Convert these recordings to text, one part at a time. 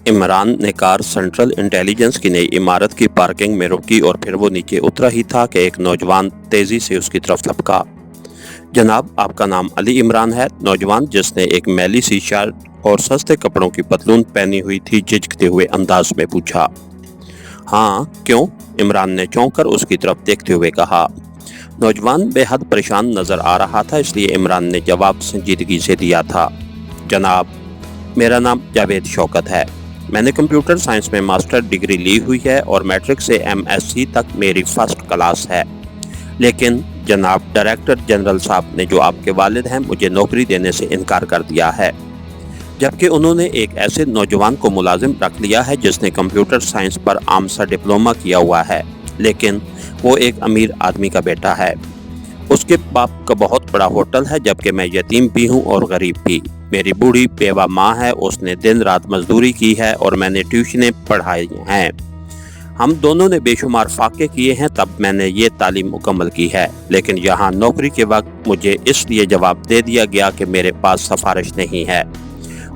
इमरान ने car central intelligence की नई इमारत की पार्किंग में रोकी और फिर वो नीचे उतरा ही था कि एक नौजवान तेजी से उसकी तरफ लपका। जनाब, आपका नाम अली इमरान है? नौजवान, जिसने एक मैली सी शर्ट और सस्ते कपड़ों की पतलून पहनी हुई थी, झिझकते हुए अंदाज में पूछा। हाँ, क्यों? इमरान ने चौंक कर उसकी तरफ देखते हुए कहा। नौजवान बेहद परेशान नजर आ रहा था, इसलिए इमरान ने जवाब संजीदगी से दिया था। जनाब, मेरा नाम जावेद शौकत है। मैंने कंप्यूटर साइंस में मास्टर डिग्री ली हुई है और मैट्रिक से एमएससी तक मेरी फर्स्ट क्लास है। लेकिन जनाब, डायरेक्टर जनरल साहब ने, जो आपके वालिद हैं, मुझे नौकरी देने से इनकार कर दिया है, जबकि उन्होंने एक ऐसे नौजवान को मुलाजिम रख लिया है जिसने कंप्यूटर साइंस पर आम सा डिप्लोमा किया हुआ है, लेकिन वो एक अमीर आदमी का बेटा है। उसके बाप का बहुत बड़ा होटल है, जबकि मैं यतीम भी हूँ और गरीब भी। मेरी बूढ़ी बेवा माँ है, उसने दिन रात मजदूरी की है और मैंने ट्यूशनें पढ़ाई हैं। हम दोनों ने बेशुमार फाके किए हैं, तब मैंने ये तालीम मुकम्मल की है। लेकिन यहाँ नौकरी के वक्त मुझे इसलिए जवाब दे दिया गया कि मेरे पास सिफारिश नहीं है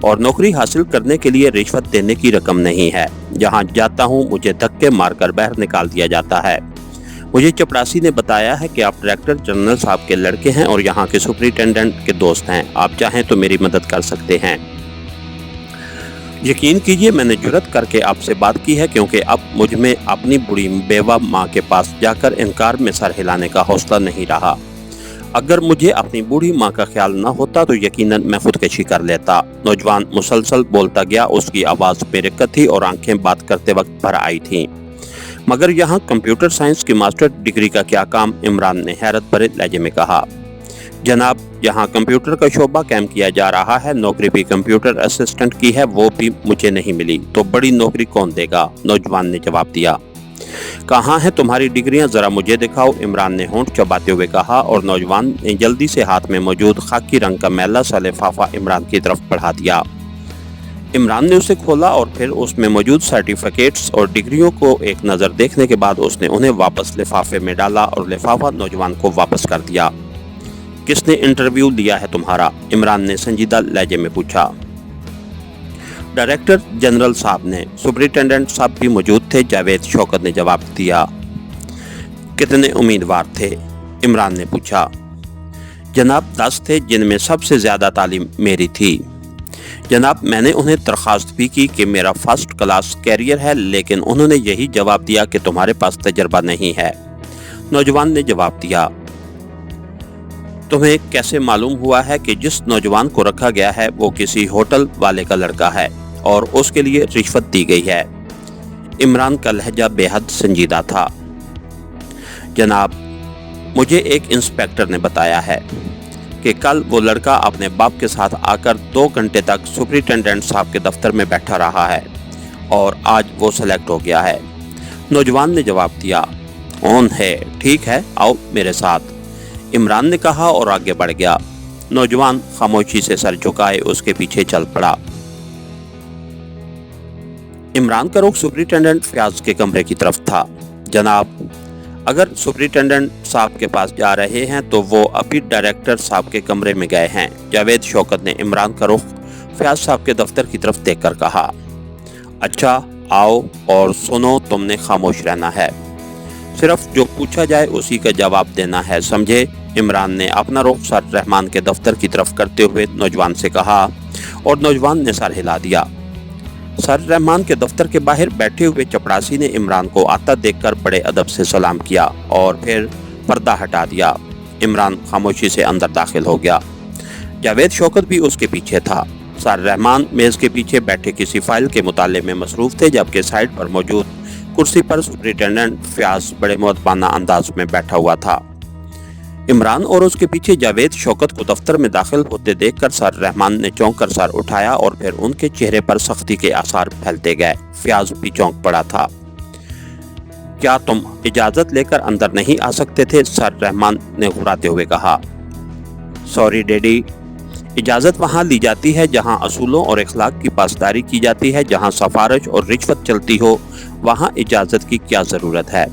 और नौकरी हासिल करने के लिए रिश्वत देने की रकम नहीं है। जहाँ जाता हूँ मुझे धक्के मारकर बाहर निकाल दिया जाता है। मुझे चपरासी ने बताया है कि आप डायरेक्टर जनरल साहब के लड़के हैं और यहाँ के सुपरिटेंडेंट के दोस्त हैं। आप चाहें तो मेरी मदद कर सकते हैं। यकीन कीजिए, मैंने जुर्रत करके आपसे बात की है, क्योंकि अब मुझ में अपनी बुढ़ी बेवा माँ के पास जाकर इनकार में सर हिलाने का हौसला नहीं रहा। अगर मुझे अपनी बूढ़ी माँ का ख्याल न होता तो यकीनन मैं खुदकशी कर लेता। नौजवान मुसलसल बोलता गया। उसकी आवाज़ बेरकत थी और आंखें बात करते वक्त भर आई थीं। मगर यहाँ कंप्यूटर साइंस की मास्टर डिग्री का क्या काम? इमरान ने हैरत भरे लहजे में कहा। जनाब, यहाँ कंप्यूटर का शोबा कायम किया जा रहा है। नौकरी भी कंप्यूटर असिस्टेंट की है, वो भी मुझे नहीं मिली, तो बड़ी नौकरी कौन देगा? नौजवान ने जवाब दिया। कहाँ है तुम्हारी डिग्रियां? जरा मुझे दिखाओ, इमरान ने होंठ चबाते हुए कहा और नौजवान ने जल्दी से हाथ में मौजूद खाकी रंग का मैला सा लिफाफा इमरान की तरफ बढ़ा दिया। इमरान ने उसे खोला और फिर उसमें मौजूद सर्टिफिकेट्स और डिग्रियों को एक नज़र देखने के बाद उसने उन्हें वापस लिफाफे में डाला और लिफाफा नौजवान को वापस कर दिया। किसने इंटरव्यू लिया है तुम्हारा? इमरान ने संजीदा लहजे में पूछा। डायरेक्टर जनरल साहब ने। सुपरिटेंडेंट साहब भी मौजूद थे, जावेद शौकत ने जवाब दिया। कितने उम्मीदवार थे? इमरान ने पूछा। जनाब, 10 थे, जिनमें सबसे ज़्यादा तालीम मेरी थी। जनाब, मैंने उन्हें दरख्वास्त भी की कि मेरा फर्स्ट क्लास कैरियर है, लेकिन उन्होंने यही जवाब दिया कि तुम्हारे पास तजर्बा नहीं है। नौजवान ने जवाब दिया। तुम्हें कैसे मालूम हुआ है कि जिस नौजवान को रखा गया है वो किसी होटल वाले का लड़का है और उसके लिए रिश्वत दी गई है? इमरान का लहजा बेहद संजीदा था। जनाब, मुझे एक इंस्पेक्टर ने बताया है कि कल वो लड़का अपने बाप के साथ आकर 2 घंटे तक सुपरिटेंडेंट साहब के दफ्तर में बैठा रहा है और आज वो सेलेक्ट हो गया है। नौजवान ने जवाब दिया। ऑन है, ठीक है, आओ मेरे साथ, इमरान ने कहा और आगे बढ़ गया। नौजवान खामोशी से सर झुकाए उसके पीछे चल पड़ा। इमरान का रुख सुपरिटेंडेंट फयाज के कमरे की तरफ था। जनाब, अगर सुपरिटेंडेंट साहब के पास जा रहे हैं तो वो अभी डायरेक्टर साहब के कमरे में गए हैं। जावेद शौकत ने इमरान का रुख फयाज साहब के दफ्तर की तरफ देखकर कहा। अच्छा, आओ और सुनो, तुमने खामोश रहना है, सिर्फ जो पूछा जाए उसी का जवाब देना है, समझे? इमरान ने अपना रुख सर रहमान के दफ्तर की तरफ करते हुए नौजवान से कहा और नौजवान ने सर हिला दिया। सर रहमान के दफ्तर के बाहर बैठे हुए चपरासी ने इमरान को आता देखकर बड़े अदब से सलाम किया और फिर पर्दा हटा दिया। इमरान खामोशी से अंदर दाखिल हो गया। जावेद शौकत भी उसके पीछे था। सर रहमान मेज़ के पीछे बैठे किसी फाइल के मुताले में मसरूफ़ थे, जबकि साइड पर मौजूद कुर्सी पर सुपरिटेंडेंट फयाज बड़े मुअद्दबाना अंदाज में बैठा हुआ था। इमरान और उसके पीछे जावेद शौकत को दफ्तर में दाखिल होते देखकर सर रहमान ने चौंक कर सर उठाया और फिर उनके चेहरे पर सख्ती के आसार फैलते गए। फयाज भी चौंक पड़ा था। क्या तुम इजाज़त लेकर अंदर नहीं आ सकते थे? सर रहमान ने घुराते हुए कहा। सॉरी डैडी, इजाज़त वहाँ ली जाती है जहाँ असूलों और इखलाक की पासदारी की जाती है। जहाँ सिफारिश और रिश्वत चलती हो वहाँ इजाज़त की क्या ज़रूरत है?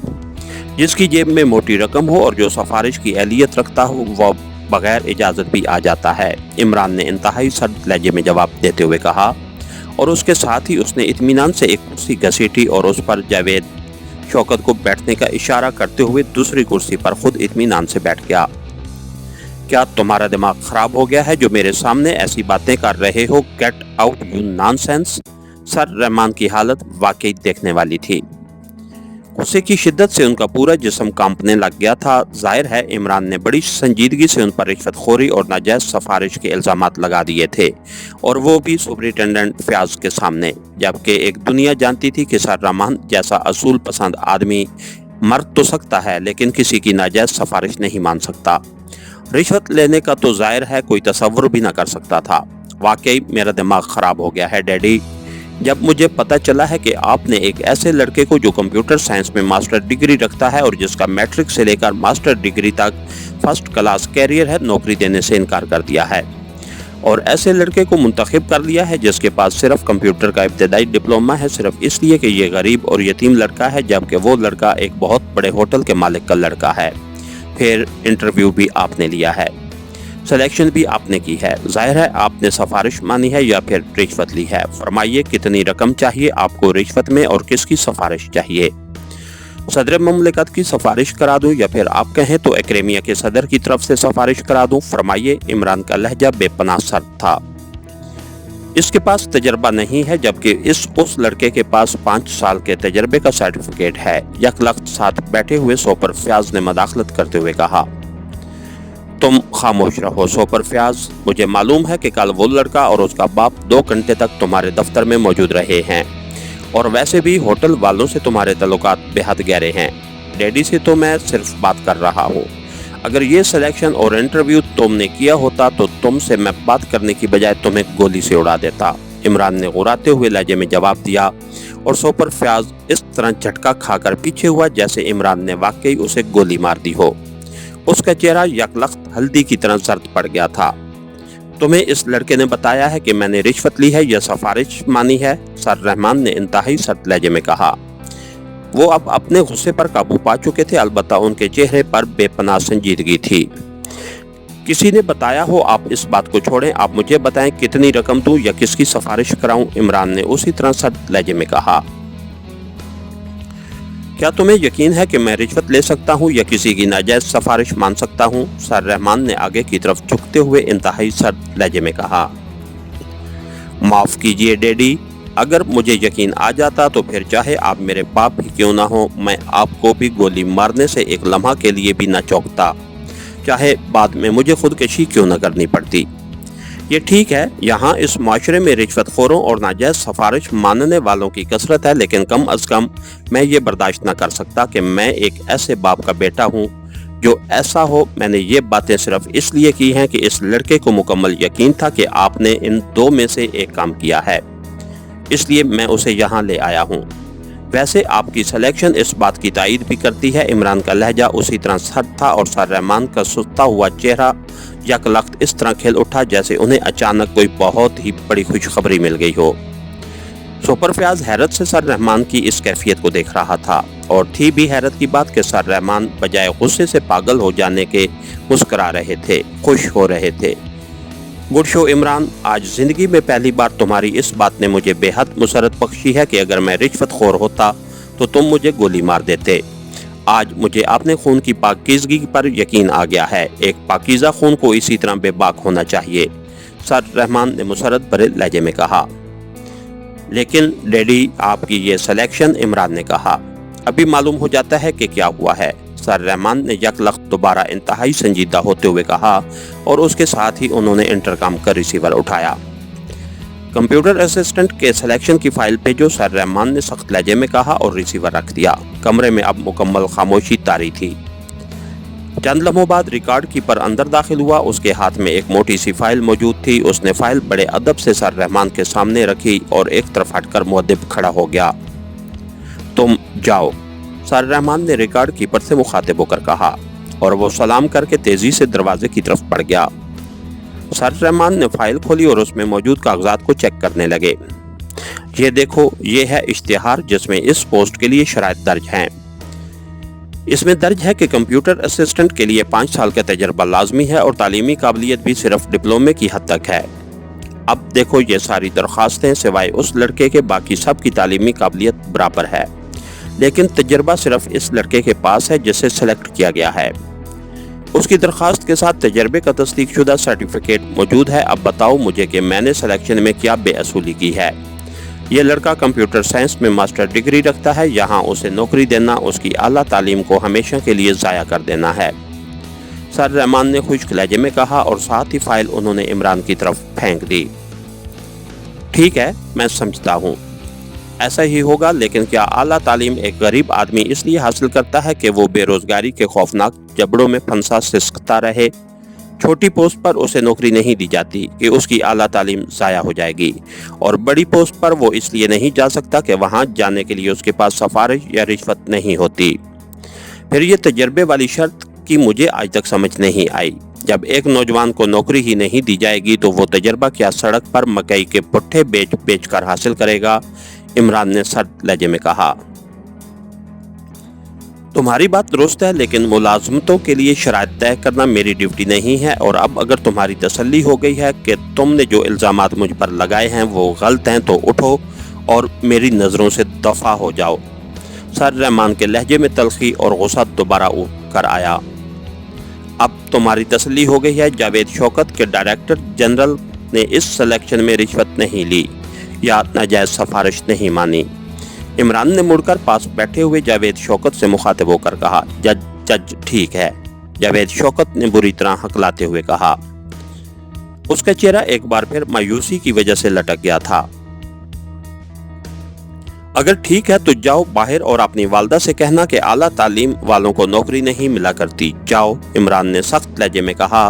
जिसकी जेब में मोटी रकम हो और जो सिफारिश की अहलियत रखता हो वह बगैर इजाज़त भी आ जाता है। इमरान ने इंतहाई सर्द लहजे में जवाब देते हुए कहा اور اس کے ساتھ ہی اس نے اطمینان سے ایک کرسی گھسیٹی اور اس پر جاوید شوکت کو بیٹھنے کا اشارہ کرتے ہوئے دوسری کرسی پر خود اطمینان سے بیٹھ گیا۔ کیا تمہارا دماغ خراب ہو گیا ہے جو میرے سامنے ایسی باتیں کر رہے ہو؟ Get out you nonsense. Sir Rahman کی حالت واقعی دیکھنے والی تھی۔ غصے کی شدت سے ان کا پورا جسم کانپنے لگ گیا تھا۔ ظاہر ہے عمران نے بڑی سنجیدگی سے ان پر رشوت خوری اور ناجائز سفارش کے الزامات لگا دیے تھے، اور وہ بھی سپرنٹینڈنٹ فیاض کے سامنے، جبکہ ایک دنیا جانتی تھی کہ سر رحمان جیسا اصول پسند آدمی مرد تو سکتا ہے لیکن کسی کی ناجائز سفارش نہیں مان سکتا۔ رشوت لینے کا تو ظاہر ہے کوئی تصور بھی نہ کر سکتا تھا۔ واقعی میرا دماغ خراب ہو گیا ہے ڈیڈی، جب مجھے پتہ چلا ہے کہ آپ نے ایک ایسے لڑکے کو جو کمپیوٹر سائنس میں ماسٹر ڈگری رکھتا ہے اور جس کا میٹرک سے لے کر ماسٹر ڈگری تک فرسٹ کلاس کیریئر ہے، نوکری دینے سے انکار کر دیا ہے، اور ایسے لڑکے کو منتخب کر لیا ہے جس کے پاس صرف کمپیوٹر کا ابتدائی ڈپلومہ ہے، صرف اس لیے کہ یہ غریب اور یتیم لڑکا ہے، جبکہ وہ لڑکا ایک بہت بڑے ہوٹل کے مالک کا لڑکا ہے۔ پھر انٹرویو بھی آپ نے لیا ہے، سلیکشن بھی آپ نے کی ہے، ظاہر ہے آپ نے سفارش مانی ہے یا پھر رشوت لی ہے۔ فرمائیے کتنی رقم چاہیے آپ کو رشوت میں اور کس کی سفارش چاہیے؟ صدر مملکت کی سفارش کرا دوں یا پھر آپ کہیں تو ایکریمیا کے صدر کی طرف سے سفارش کرا دوں؟ فرمائیے۔ عمران کا لہجہ بے پناہ سرد تھا۔ اس کے پاس تجربہ نہیں ہے، جبکہ اس لڑکے کے پاس 5 سال کے تجربے کا سرٹیفکیٹ ہے۔ یک لخت ساتھ بیٹھے ہوئے سوپر فیاض نے مداخلت کرتے ہوئے کہا، تم خاموش رہو سوپر فیاض، مجھے معلوم ہے کہ کل وہ لڑکا اور اس کا باپ 2 گھنٹے تک تمہارے دفتر میں موجود رہے ہیں، اور ویسے بھی ہوٹل والوں سے تمہارے تعلقات بے حد گہرے ہیں۔ ڈیڈی سے تو میں صرف بات کر رہا ہوں۔ اگر یہ سلیکشن اور انٹرویو تم نے کیا ہوتا تو تم سے میں بات کرنے کی بجائے تمہیں گولی سے اڑا دیتا، عمران نے غراتے ہوئے لہجے میں جواب دیا، اور سوپر فیاض اس طرح جھٹکا کھا کر پیچھے ہوا جیسے عمران نے واقعی اسے گولی مار دی ہو۔ اس کا چہرہ یک لخت ہلدی کی طرح زرد پڑ گیا تھا۔ تمہیں اس لڑکے نے بتایا ہے کہ میں نے رشوت لی ہے یا سفارش مانی ہے؟ سر رحمان نے انتہائی سرد لہجے میں کہا۔ وہ اب اپنے غصے پر قابو پا چکے تھے، البتہ ان کے چہرے پر بے پناہ سنجیدگی تھی۔ کسی نے بتایا ہو آپ اس بات کو چھوڑیں، آپ مجھے بتائیں کتنی رقم دوں یا کس کی سفارش کراؤں؟ عمران نے اسی طرح سرد لہجے میں کہا۔ کیا تمہیں یقین ہے کہ میں رشوت لے سکتا ہوں یا کسی کی ناجائز سفارش مان سکتا ہوں؟ سر رحمان نے آگے کی طرف جھکتے ہوئے انتہائی سرد لہجے میں کہا۔ معاف کیجئے ڈیڈی، اگر مجھے یقین آ جاتا تو پھر چاہے آپ میرے باپ ہی کیوں نہ ہو، میں آپ کو بھی گولی مارنے سے ایک لمحہ کے لیے بھی نہ چونکتا، چاہے بعد میں مجھے خودکشی کیوں نہ کرنی پڑتی۔ یہ ٹھیک ہے، یہاں اس معاشرے میں رشوت خوروں اور ناجائز سفارش ماننے والوں کی کثرت ہے، لیکن کم از کم میں یہ برداشت نہ کر سکتا کہ میں ایک ایسے باپ کا بیٹا ہوں جو ایسا ہو۔ میں نے یہ باتیں صرف اس لیے کی ہیں کہ اس لڑکے کو مکمل یقین تھا کہ آپ نے ان 2 میں سے ایک کام کیا ہے، اس لیے میں اسے یہاں لے آیا ہوں۔ ویسے آپ کی سلیکشن اس بات کی تائید بھی کرتی ہے۔ عمران کا لہجہ اسی طرح سرد تھا اور سر رحمان کا سستا ہوا چہرہ یک لخت اس طرح کھل اٹھا جیسے انہیں اچانک کوئی بہت ہی بڑی خوشخبری مل گئی ہو۔ سپر فیاض حیرت سے سر رحمان کی اس کیفیت کو دیکھ رہا تھا، اور تھی بھی حیرت کی بات کہ سر رحمان بجائے غصے سے پاگل ہو جانے کے مسکرا رہے تھے، خوش ہو رہے تھے۔ گڈ شو عمران، آج زندگی میں پہلی بار تمہاری اس بات نے مجھے بے حد مسرت بخشی ہے کہ اگر میں رشوت خور ہوتا تو تم مجھے گولی مار دیتے۔ آج مجھے اپنے خون کی پاکیزگی پر یقین آ گیا ہے، ایک پاکیزہ خون کو اسی طرح بے باک ہونا چاہیے، سر رحمان نے مسرت بھرے لہجے میں کہا۔ لیکن ڈیڈی آپ کی یہ سلیکشن، عمران نے کہا، ابھی معلوم ہو جاتا ہے کہ کیا ہوا ہے، سر رحمان نے یک لخت دوبارہ انتہائی سنجیدہ ہوتے ہوئے کہا، اور اس کے ساتھ ہی انہوں نے انٹرکام کا ریسیور اٹھایا۔ کمپیوٹر اسسٹنٹ کے سلیکشن کی فائل بھیجو، سر رحمان نے سخت لہجے میں کہا اور ریسیور رکھ دیا۔ کمرے میں اب مکمل خاموشی طاری تھی۔ چند لمحوں بعد ریکارڈ کیپر اندر داخل ہوا، اس کے ہاتھ میں ایک موٹی سی فائل موجود تھی۔ اس نے فائل بڑے ادب سے سر رحمان کے سامنے رکھی اور ایک طرف ہٹ کر مؤدب کھڑا ہو گیا۔ تم جاؤ، سر رحمان نے ریکارڈ کیپر سے مخاطب ہو کر کہا، اور وہ سلام کر کے تیزی سے دروازے کی طرف بڑھ گیا۔ سر رحمان نے فائل کھولی اور اس میں موجود کاغذات کو چیک کرنے لگے۔ یہ دیکھو، یہ ہے اشتہار جس میں اس پوسٹ کے لیے شرائط درج ہیں۔ اس میں درج ہے کہ کمپیوٹر اسسٹنٹ کے لیے 5 سال کا تجربہ لازمی ہے اور تعلیمی قابلیت بھی صرف ڈپلومے کی حد تک ہے۔ अब देखो, ये सारी दरख्वास्तें सिवाय उस लड़के के बाकी सब की तालीमी काबिलियत बराबर है, लेकिन तजर्बा सिर्फ इस लड़के के पास है जिसे सेलेक्ट किया गया है। उसकी दरख्वास्त के साथ तजर्बे का तस्दीक शुदा सर्टिफिकेट मौजूद है। अब बताओ मुझे कि मैंने सिलेक्शन में क्या बेअसूली की है। ये लड़का कंप्यूटर साइंस में मास्टर डिग्री रखता है, यहाँ उसे नौकरी देना उसकी आला तालीम को हमेशा के लिए ज़ाया कर देना है, सर रहमान ने खुश्क लहजे में कहा और साथ ही फाइल उन्होंने इमरान की तरफ फेंक दी। ठीक है, मैं समझता हूँ ऐसा ही होगा, लेकिन क्या आला तालीम एक गरीब आदमी इसलिए हासिल करता है कि वो बेरोजगारी के खौफनाक जबड़ों में फंसा सिसकता रहे? छोटी पोस्ट पर उसे नौकरी नहीं दी जाती कि उसकी आला तालीम ज़ाया हो जाएगी, और बड़ी पोस्ट पर वो इसलिए नहीं जा सकता कि वहाँ जाने के लिए उसके पास सिफारिश या रिश्वत नहीं होती। फिर ये तजर्बे वाली शर्त की मुझे आज तक समझ नहीं आई। जब एक नौजवान को नौकरी ही नहीं दी जाएगी तो वो तजर्बा क्या सड़क पर मकई के पुट्ठे बेच कर हासिल करेगा? इमरान ने सर्द लहजे में कहा। तुम्हारी बात दुरुस्त है, लेकिन मुलाजमतों के लिए शराइत तय करना मेरी ड्यूटी नहीं है, और अब अगर तुम्हारी तसल्ली हो गई है कि तुमने जो इल्ज़ामात मुझ पर लगाए हैं वो गलत हैं तो उठो और मेरी नज़रों से दफा हो जाओ। सर रहमान के लहजे में तलखी और गुस्सा दोबारा उठकर आया। अब तुम्हारी तसल्ली हो गई है, जावेद शौकत के डायरेक्टर जनरल ने इस सिलेक्शन में रिश्वत नहीं ली या नाजायज सिफारिश नहीं मानी। इमरान ने मुड़कर पास बैठे हुए जावेद शौकत से मुखातिब होकर कहा, जज ठीक है। जावेद शौकत ने बुरी तरह हकलाते हुए कहा। उसका चेहरा एक बार फिर मायूसी की वजह से लटक गया था। अगर ठीक है तो जाओ बाहर और अपनी वालदा से कहना कि आला तालीम वालों को नौकरी नहीं मिला करती। जाओ, इमरान ने सख्त लहजे में कहा,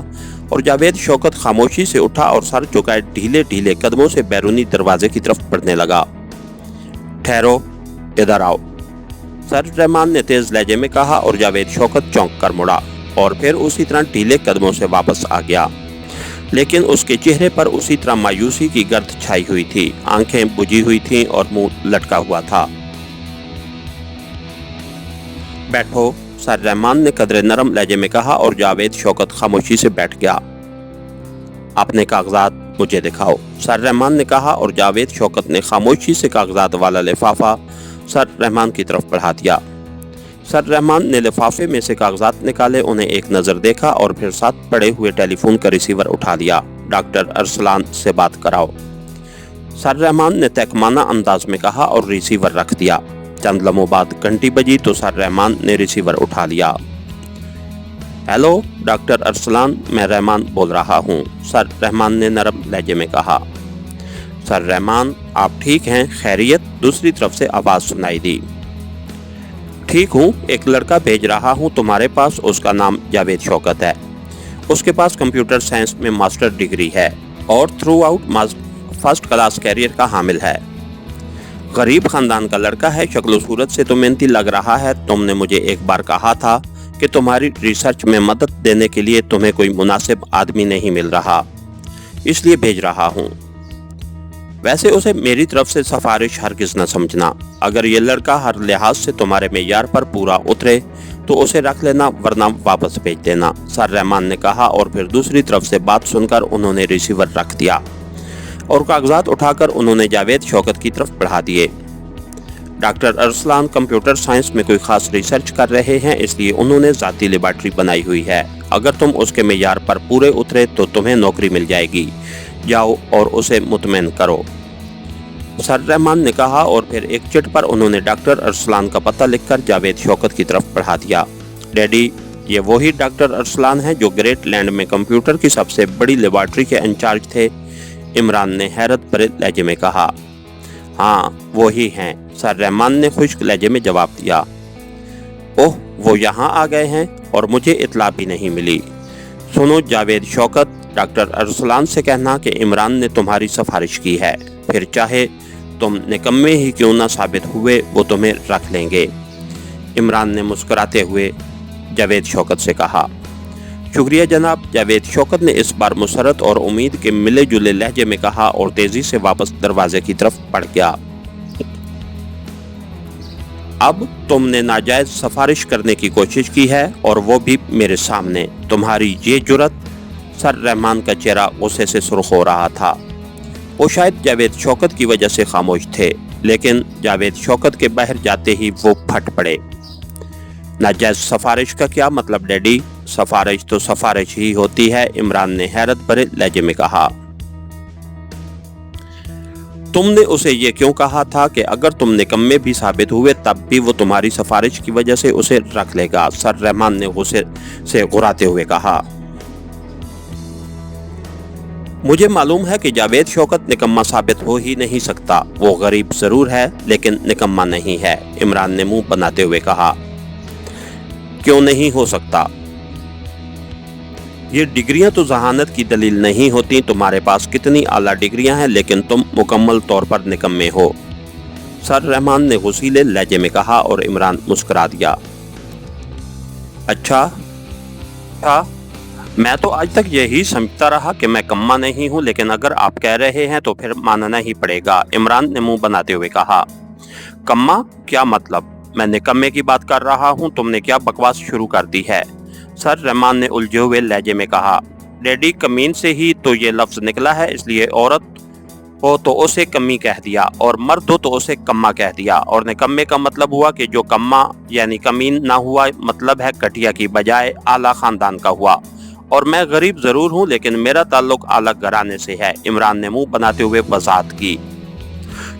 और जावेद शौकत खामोशी से उठा और सर झुकाए ढीले ढीले कदमों से बैरूनी दरवाजे की तरफ बढ़ने लगा। ठहरो, इधर आओ, सर रहमान ने तेज लहजे में कहा, और जावेद शौकत चौंक कर मुड़ा और फिर उसी तरह ढीले कदमों से वापस आ गया, लेकिन उसके चेहरे पर उसी तरह मायूसी की गर्द छाई हुई थी। आंखें बुझी हुई थीं और मुंह लटका हुआ था। बैठो, सर रहमान ने कदरे नरम लहजे में कहा, और जावेद शौकत खामोशी से बैठ गया। अपने कागजात मुझे दिखाओ, सर रहमान ने कहा, और जावेद शौकत ने खामोशी से कागजात वाला लिफाफा सर रहमान की तरफ बढ़ा दिया। सर रहमान ने लिफाफे में से कागजात निकाले, उन्हें एक नज़र देखा और फिर साथ पड़े हुए टेलीफोन का रिसीवर उठा लिया। डॉक्टर अरसलान से बात कराओ, सर रहमान ने तहकमाना अंदाज में कहा और रिसीवर रख दिया। चंद लम्हों बाद घंटी बजी तो सर रहमान ने रिसीवर उठा लिया। हेलो डॉक्टर अरसलान, मैं रहमान बोल रहा हूँ, सर रहमान ने नरम लहजे में कहा। सर रहमान, आप ठीक हैं? खैरियत? दूसरी तरफ से आवाज़ सुनाई दी। ठीक हूँ, एक लड़का भेज रहा हूँ तुम्हारे पास, उसका नाम जावेद शौकत है। उसके पास कंप्यूटर साइंस में मास्टर डिग्री है और throughout first class career का हामिल है। गरीब खानदान का लड़का है, शक्ल सूरत से तो मेहनती लग रहा है। तुमने मुझे एक बार कहा था कि तुम्हारी रिसर्च में मदद देने के लिए तुम्हें कोई मुनासिब आदमी नहीं मिल रहा, इसलिए भेज रहा हूँ। वैसे उसे मेरी तरफ से सिफारिश हरगिज़ न समझना। अगर ये लड़का हर लिहाज से तुम्हारे मेयार पर पूरा उतरे तो उसे रख लेना, वरना वापस भेज देना, सर रहमान ने कहा, और फिर दूसरी तरफ से बात सुनकर उन्होंने रिसीवर रख दिया और कागजात उठाकर उन्होंने जावेद शौकत की तरफ बढ़ा दिए। डॉक्टर अरसलान कंप्यूटर साइंस में कोई खास रिसर्च कर रहे हैं, इसलिए उन्होंने ज़ाती लेबॉर्ट्री बनाई हुई है। अगर तुम उसके मेयार पर पूरे उतरे तो तुम्हें नौकरी मिल जाएगी। जाओ और उसे मुतमईन करो, सर रहमान ने कहा, और फिर एक चिट पर उन्होंने डॉक्टर अरसलान का पता लिखकर जावेद शौकत की तरफ बढ़ा दिया। डैडी, ये वही डॉक्टर अरसलान हैं जो ग्रेट लैंड में कंप्यूटर की सबसे बड़ी लेबॉर्ट्री के इंचार्ज थे? इमरान ने हैरत भरे लहजे में कहा। हाँ, वो ही हैं, सर रहमान ने खुश्क लहजे में जवाब दिया। ओह, वो यहाँ आ गए हैं और मुझे इत्ला भी नहीं मिली। सुनो जावेद शौकत, डॉक्टर अरसलान से कहना कि इमरान ने तुम्हारी सिफारिश की है, फिर चाहे तुम निकम्मे ही क्यों ना साबित हुए, वो तुम्हें रख लेंगे। इमरान ने मुस्कुराते हुए जावेद शौकत से कहा। शुक्रिया जनाब, जावेद शौकत ने इस बार मुसरत और उम्मीद के मिले जुले लहजे में कहा और तेजी से वापस दरवाजे की तरफ बढ़ गया। अब तुमने नाजायज सिफारिश करने की कोशिश की है और वो भी मेरे सामने। तुम्हारी ये जुर्रत? सर रहमान का चेहरा गुस्से से सुर्ख हो रहा था। वो शायद जावेद शौकत की वजह से खामोश थे, लेकिन जावेद शौकत के बाहर जाते ही वो फट पड़े। नाजायज सिफारिश का क्या मतलब डैडी? सिफारिश तो सिफारिश ही होती है, इमरान ने हैरत भरे लहजे में कहा। तुमने उसे ये क्यों कहा था कि अगर तुम निकम्मे भी साबित हुए तब भी वो तुम्हारी सिफारिश की वजह से उसे रख लेगा? सर रहमान ने गुस्से से गुर्राते हुए कहा। मुझे मालूम है कि जावेद शौकत निकम्मा साबित हो ही नहीं सकता। वो गरीब जरूर है लेकिन निकम्मा नहीं है, इमरान ने मुंह बनाते हुए कहा। क्यों नहीं हो सकता? ये डिग्रियां तो जहानत की दलील नहीं होती। तुम्हारे पास कितनी आला डिग्रियां हैं लेकिन तुम मुकम्मल तौर पर निकम्मे हो, सर रहमान ने गुस्सीले लहजे में कहा और इमरान मुस्कुरा दिया। अच्छा, मैं तो आज तक यही समझता रहा कि मैं कम्मा नहीं हूँ, लेकिन अगर आप कह रहे हैं तो फिर मानना ही पड़ेगा, इमरान ने मुंह बनाते हुए कहा। कम्मा? क्या मतलब? मैं निकम्मे की बात कर रहा हूँ, तुमने क्या बकवास शुरू कर दी है? सर रहमान ने उलझे हुए लहजे में कहा। डैडी, कमीन से ही तो ये लफ्ज निकला है, इसलिए औरत हो तो उसे कमी कह दिया और मर्द हो तो उसे कम्मा कह दिया, और निकम्मे का मतलब हुआ कि जो कम्मा यानी कमीन ना हुआ, मतलब है घटिया की बजाय आला खानदान का हुआ। और मैं गरीब जरूर हूँ लेकिन मेरा ताल्लुक आला घराने से है, इमरान ने मुंह बनाते हुए वजाहत की।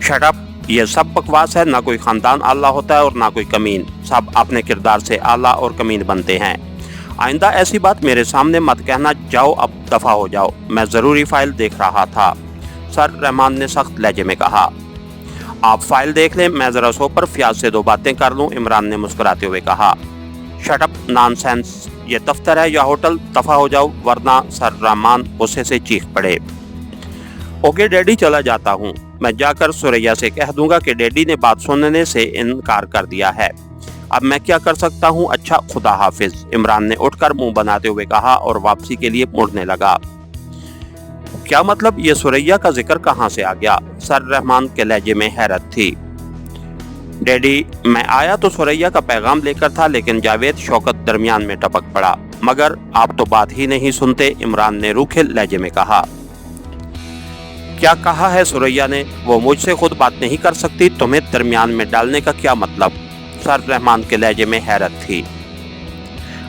शट अप, ये सब बकवास है। ना कोई खानदान आला होता है और ना कोई कमीन, सब अपने किरदार से आला और कमीन बनते हैं। आइंदा ऐसी बात मेरे सामने मत कहना। जाओ, अब दफा हो जाओ, मैं जरूरी फाइल देख रहा था, सर रहमान ने सख्त लहजे में कहा। आप फाइल देख लें, मैं जरा सो पर फ्याज से दो बातें कर लूं, इमरान ने मुस्कुराते हुए कहा। शट अप, नॉनसेंस, ये दफ्तर है या होटल? दफा हो जाओ वरना, सर रहमान गुस्से से चीख पड़े। ओके डैडी, चला जाता हूँ। मैं जाकर सुरैया से कह दूंगा कि डैडी ने बात सुनने से इनकार कर दिया है। अब मैं क्या कर सकता हूँ? अच्छा, खुदा हाफिज, इमरान ने उठकर मुंह बनाते हुए कहा और वापसी के लिए मुड़ने लगा। क्या मतलब? ये सुरैया का जिक्र कहाँ से आ गया? सर रहमान के लहजे में हैरत थी। डैडी, मैं आया तो सुरैया का पैगाम लेकर था, लेकिन जावेद शौकत दरमियान में टपक पड़ा। मगर आप तो बात ही नहीं सुनते, इमरान ने रूखे लहजे में कहा। क्या कहा है सुरैया ने? वो मुझसे खुद बात नहीं कर सकती, तुम्हें दरमियान में डालने का क्या मतलब? सर रहमान के लहजे में हैरत थी।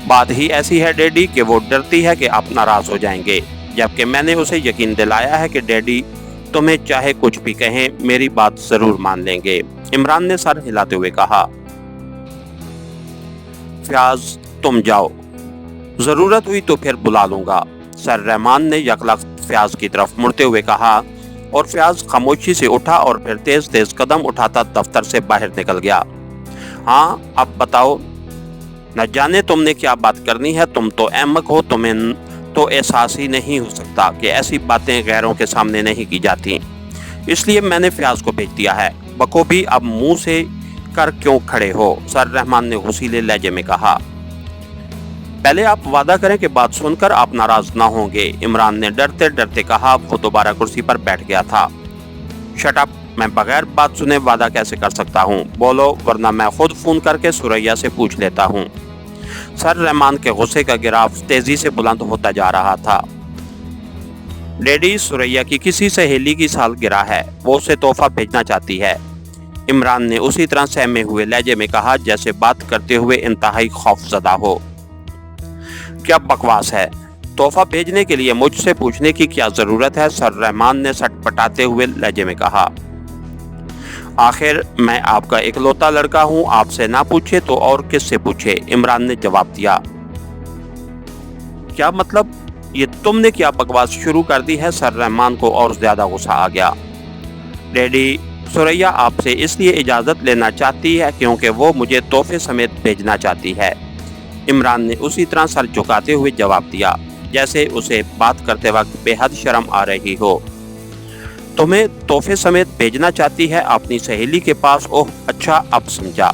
बात ही ऐसी है डैडी कि वो डरती है कि आप नाराज हो जाएंगे, जबकि मैंने उसे यकीन दिलाया है कि डैडी तुम्हें चाहे कुछ भी कहें, मेरी बात जरूर मान लेंगे, इमरान ने सर हिलाते हुए कहा। फ्याज, तुम जाओ, जरूरत हुई तो फिर बुला लूंगा, सर रहमान ने यकलख्त फ्याज की तरफ मुड़ते हुए कहा, और फ्याज खामोशी से उठा और फिर तेज तेज कदम उठाता दफ्तर से बाहर निकल गया। हाँ, अब बताओ, न जाने तुमने क्या बात करनी है। तुम तो अहमक हो, तुम्हें तो एहसास ही नहीं हो सकता कि ऐसी बातें गैरों के सामने नहीं की जाती, इसलिए मैंने फ्याज को भेज दिया है। बखूबी अब मुंह से कर क्यों खड़े हो? सर रहमान ने गुस्सीले लहजे में कहा। पहले आप वादा करें कि बात सुनकर आप नाराज ना होंगे, इमरान ने डरते डरते कहा। वो दोबारा कुर्सी पर बैठ गया था। शट अप, मैं बगैर बात सुने वादा कैसे कर सकता हूँ? बोलो वरना मैं खुद फोन करके सुरैया से पूछ लेता हूँ। सर रहमान के गुस्से का गिराफ तेजी से बुलंद होता जा रहा था। डैडी, सुरैया की किसी सहेली की सालगिरह है, वो उसे तोहफा भेजना चाहती है, इमरान ने उसी तरह सहमे हुए लहजे में कहा जैसे बात करते हुए इंतहाई खौफजदा हो। क्या बकवास है? तोहफा भेजने के लिए मुझसे पूछने की क्या जरूरत है? सर रहमान ने सटपटाते हुए लहजे में कहा। आखिर मैं आपका इकलौता लड़का हूं, आपसे ना पूछे तो और किससे पूछे, इमरान ने जवाब दिया। क्या मतलब? ये तुमने क्या बकवास शुरू कर दी है? सर रहमान को और ज्यादा गुस्सा आ गया। डैडी, सुरैया आपसे इसलिए इजाजत लेना चाहती है क्योंकि वो मुझे तोहफे समेत भेजना चाहती है, इमरान ने उसी तरह सर झुकाते हुए जवाब दिया जैसे उसे बात करते वक्त बेहद शर्म आ रही हो। तुम्हें तोहफे समेत भेजना चाहती है अपनी सहेली के पास? ओह अच्छा, अब समझा।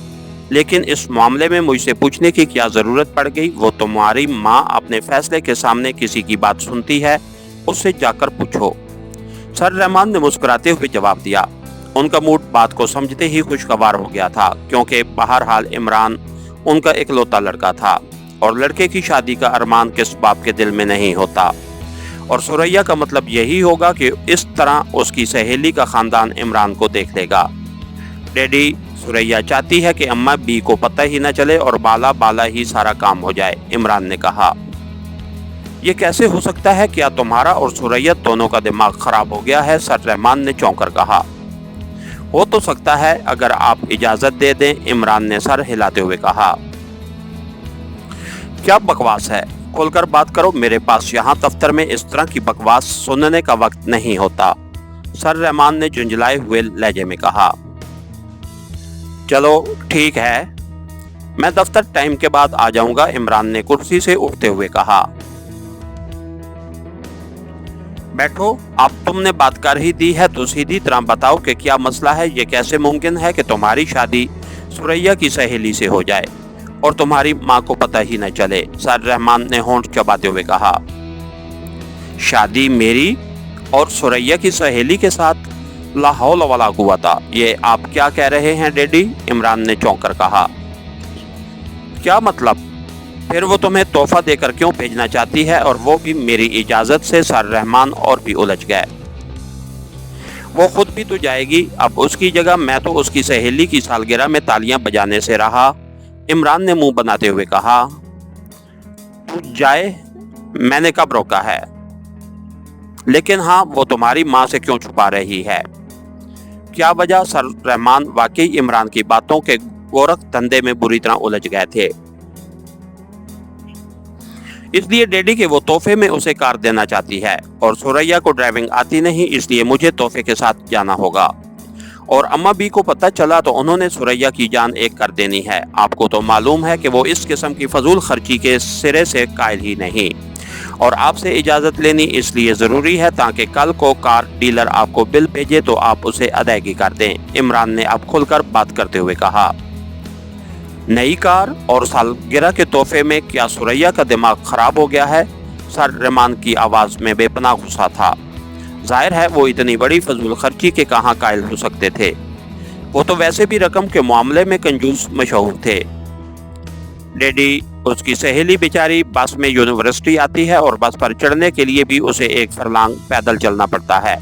लेकिन इस मामले में मुझसे पूछने की क्या जरूरत पड़ गई? वो तुम्हारी माँ अपने फैसले के सामने किसी की बात सुनती है, उससे जाकर पूछो, सर रहमान ने मुस्कुराते हुए जवाब दिया। उनका मूड बात को समझते ही खुशगवार हो गया था, क्योंकि बहरहाल इमरान उनका इकलौता लड़का था और लड़के की शादी का अरमान किस बाप के दिल में नहीं होता। اور سریا کا مطلب یہی ہوگا کہ اس طرح اس کی سہیلی کا خاندان عمران کو دیکھ لے گا۔ ڈیڈی، سریا چاہتی ہے کہ اماں بی کو پتہ ہی نہ چلے اور بالا بالا ہی سارا کام ہو جائے، عمران نے کہا۔ یہ کیسے ہو سکتا ہے؟ کیا تمہارا اور سریا دونوں کا دماغ خراب ہو گیا ہے؟ سر رحمان نے چونک کر کہا۔ ہو تو سکتا ہے اگر آپ اجازت دے دیں، عمران نے سر ہلاتے ہوئے کہا۔ کیا بکواس ہے؟ کھول کر بات کرو، میرے پاس یہاں دفتر میں اس طرح کی بکواس سننے کا وقت نہیں ہوتا، سر رحمان نے جھنجھلائے ہوئے لہجے میں کہا۔ چلو ٹھیک ہے، میں دفتر ٹائم کے بعد آ جاؤں گا، عمران نے کرسی سے اٹھتے ہوئے کہا۔ بیٹھو، اب تم نے بات کر ہی دی ہے تو سیدھی طرح بتاؤ کہ کیا مسئلہ ہے؟ یہ کیسے ممکن ہے کہ تمہاری شادی سریا کی سہیلی سے ہو جائے اور تمہاری ماں کو پتہ ہی نہ چلے؟ سر رحمان نے ہونٹ چباتے ہوئے کہا۔ شادی میری اور سریا کی سہیلی کے ساتھ؟ لا حول ولا قوت، یہ آپ کیا کہہ رہے ہیں ڈیڈی؟ عمران نے چونک کر کہا۔ کیا مطلب؟ پھر وہ تمہیں تحفہ دے کر کیوں بھیجنا چاہتی ہے، اور وہ بھی میری اجازت سے؟ سر رحمان اور بھی الجھ گئے۔ وہ خود بھی تو جائے گی، اب اس کی جگہ میں تو اس کی سہیلی کی سالگرہ میں تالیاں بجانے سے رہا، عمران نے منہ بناتے ہوئے کہا۔ تو جائے، میں نے کب روکا ہے؟ لیکن ہاں، وہ تمہاری ماں سے کیوں چھپا رہی ہے؟ کیا وجہ؟ سر رحمان واقعی عمران کی باتوں کے گورکھ دھندے میں بری طرح الجھ گئے تھے۔ اس لیے ڈیڈی کہ وہ تحفے میں اسے کار دینا چاہتی ہے، اور سریا کو ڈرائیونگ آتی نہیں، اس لیے مجھے تحفے کے ساتھ جانا ہوگا، اور اماں بی کو پتہ چلا تو انہوں نے سریا کی جان ایک کر دینی ہے۔ آپ کو تو معلوم ہے کہ وہ اس قسم کی فضول خرچی کے سرے سے قائل ہی نہیں، اور آپ سے اجازت لینی اس لیے ضروری ہے تاکہ کل کو کار ڈیلر آپ کو بل بھیجے تو آپ اسے ادائیگی کر دیں، عمران نے اب کھل کر بات کرتے ہوئے کہا۔ نئی کار اور سالگرہ کے تحفے میں کیا سریا کا دماغ خراب ہو گیا ہے؟ سر رحمان کی آواز میں بے پناہ غصہ تھا۔ ظاہر ہے وہ اتنی بڑی فضول خرچی کے کہاں قائل ہو سکتے تھے، وہ تو ویسے بھی رقم کے معاملے میں کنجوس مشہور تھے۔ ڈیڈی، اس کی سہیلی بیچاری بس میں یونیورسٹی آتی ہے اور بس پر چڑھنے کے لیے بھی اسے ایک فرلانگ پیدل چلنا پڑتا ہے۔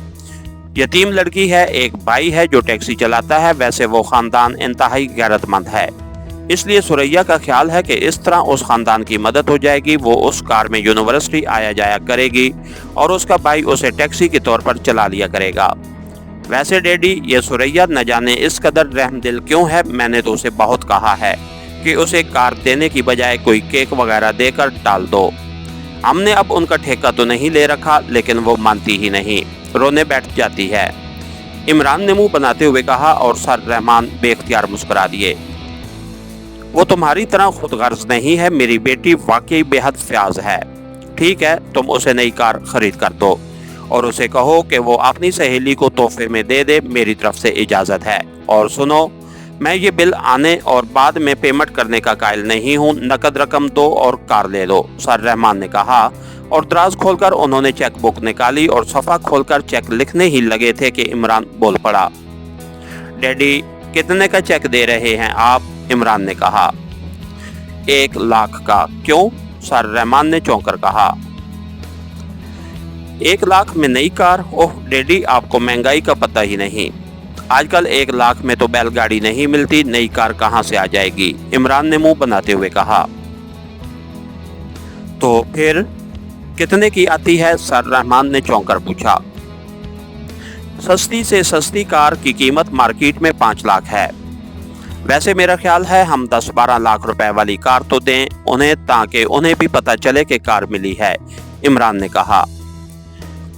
یتیم لڑکی ہے، ایک بھائی ہے جو ٹیکسی چلاتا ہے، ویسے وہ خاندان انتہائی غیرت مند ہے، اس لیے سریا کا خیال ہے کہ اس طرح اس خاندان کی مدد ہو جائے گی، وہ اس کار میں یونیورسٹی آیا جایا کرے گی اور اس کا بھائی اسے ٹیکسی کے طور پر چلا لیا کرے گا۔ ویسے ڈیڈی، یہ سریا نہ جانے اس قدر رحم دل کیوں ہے، میں نے تو اسے بہت کہا ہے کہ اسے کار دینے کی بجائے کوئی کیک وغیرہ دے کر ٹال دو۔ ہم نے اب ان کا ٹھیکہ تو نہیں لے رکھا، لیکن وہ مانتی ہی نہیں، رونے بیٹھ جاتی ہے، عمران نے منہ بناتے ہوئے کہا، اور سر رحمان بے اختیار مسکرا دیے۔ وہ تمہاری طرح خود غرض نہیں ہے، میری بیٹی واقعی بے حد فیاض ہے۔ ٹھیک ہے، تم اسے نئی کار خرید کر دو اور اسے کہو کہ وہ اپنی سہیلی کو تحفے میں دے دے، میری طرف سے اجازت ہے۔ اور سنو، میں یہ بل آنے اور بعد میں پیمنٹ کرنے کا قائل نہیں ہوں، نقد رقم دو اور کار لے لو، سر رحمان نے کہا، اور دراز کھول کر انہوں نے چیک بک نکالی اور صفحہ کھول کر چیک لکھنے ہی لگے تھے کہ عمران بول پڑا۔ ڈیڈی، کتنے کا چیک دے رہے ہیں آپ؟ عمران نے کہا۔ 1 لاکھ کا۔ کیوں؟ سر رحمان نے چونک کر کہا۔ 1 لاکھ میں نئی کار؟ اوہ ڈیڈی، آپ کو مہنگائی کا پتہ ہی نہیں، آج کل 1 لاکھ میں تو بیل گاڑی نہیں ملتی، نئی کار کہاں سے آ جائے گی، عمران نے منہ بناتے ہوئے کہا۔ تو پھر کتنے کی آتی ہے؟ سر رحمان نے چونک کر پوچھا۔ سستی سے سستی کار کی قیمت مارکیٹ میں 5 لاکھ ہے، ویسے میرا خیال ہے ہم 10-12 لاکھ روپے والی کار تو دیں انہیں، تاکہ انہیں بھی پتہ چلے کہ کار ملی ہے، عمران نے کہا۔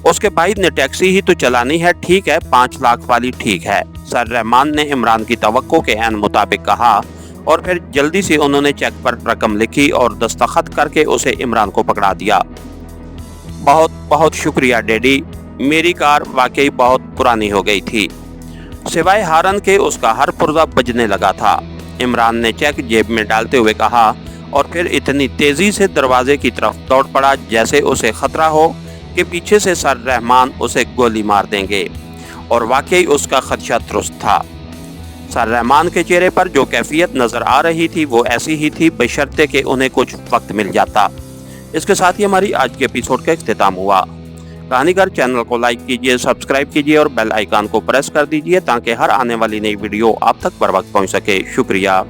اس کے بھائی نے ٹیکسی ہی تو چلانی ہے، ٹھیک ہے 5 لاکھ والی ٹھیک ہے، سر رحمان نے عمران کی توقع کے عین مطابق کہا، اور پھر جلدی سے انہوں نے چیک پر رقم لکھی اور دستخط کر کے اسے عمران کو پکڑا دیا۔ بہت بہت شکریہ ڈیڈی، میری کار واقعی بہت پرانی ہو گئی تھی، سوائے ہارن کے اس کا ہر پرزہ بجنے لگا تھا، عمران نے چیک جیب میں ڈالتے ہوئے کہا، اور پھر اتنی تیزی سے دروازے کی طرف دوڑ پڑا جیسے اسے خطرہ ہو کہ پیچھے سے سر رحمان اسے گولی مار دیں گے، اور واقعی اس کا خدشہ درست تھا۔ سر رحمان کے چہرے پر جو کیفیت نظر آ رہی تھی وہ ایسی ہی تھی، بشرطے کہ انہیں کچھ وقت مل جاتا۔ اس کے ساتھ ہی ہماری آج کے ایپیسوڈ کا اختتام ہوا۔ कहानी घर चैनल को लाइक कीजिए, सब्सक्राइब कीजिए और बेल आइकन को प्रेस कर दीजिए ताकि हर आने वाली नई वीडियो आप तक बर वक्त पहुंच सके। शुक्रिया।